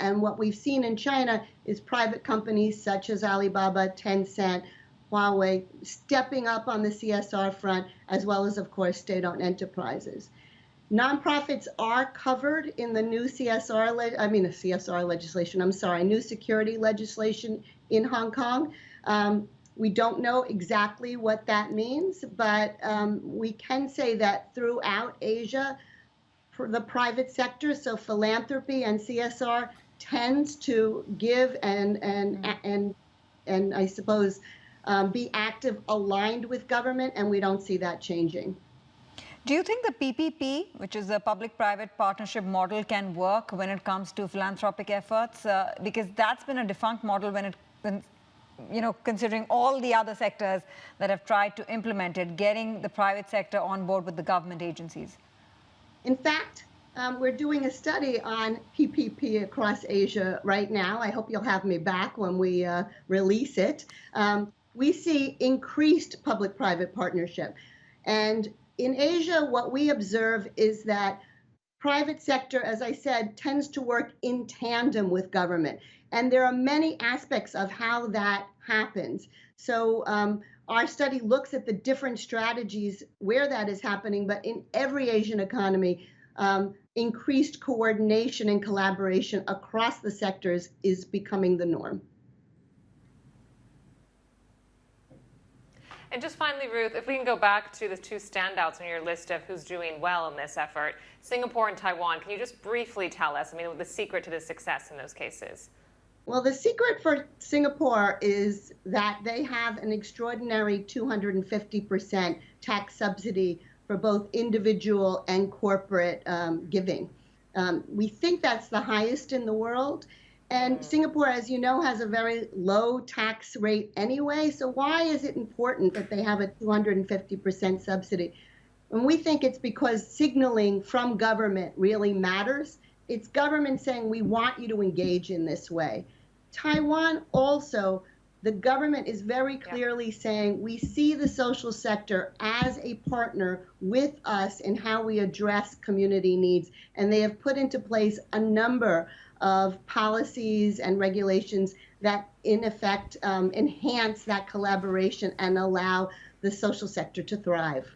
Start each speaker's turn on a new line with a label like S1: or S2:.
S1: And what we've seen in China is private companies such as Alibaba, Tencent, Huawei stepping up on the CSR front, as well as, of course, state-owned enterprises. Nonprofits are covered in the new new security legislation in Hong Kong. We don't know exactly what that means, but we can say that throughout Asia, the private sector, so philanthropy and CSR, tends to give and I suppose be active aligned with government, and we don't see that changing.
S2: Do you think the PPP, which is a public-private partnership model, can work when it comes to philanthropic efforts? Because that's been a defunct model considering all the other sectors that have tried to implement it, getting the private sector on board with the government agencies.
S1: In fact, we're doing a study on PPP across Asia right now. I hope you'll have me back when we release it. We see increased public-private partnership. And in Asia, what we observe is that private sector, as I said, tends to work in tandem with government. And there are many aspects of how that happens. So our study looks at the different strategies where that is happening, but in every Asian economy, increased coordination and collaboration across the sectors is becoming the norm.
S3: And just finally, Ruth, if we can go back to the two standouts on your list of who's doing well in this effort, Singapore and Taiwan, can you just briefly tell us, the secret to the success in those cases?
S1: Well, the secret for Singapore is that they have an extraordinary 250% tax subsidy for both individual and corporate giving. We think that's the highest in the world. And Singapore, as you know, has a very low tax rate anyway. So why is it important that they have a 250% subsidy? And we think it's because signaling from government really matters. It's government saying, we want you to engage in this way. Taiwan also, the government is very clearly saying, we see the social sector as a partner with us in how we address community needs. And they have put into place a number of policies and regulations that, in effect, enhance that collaboration and allow the social sector to thrive.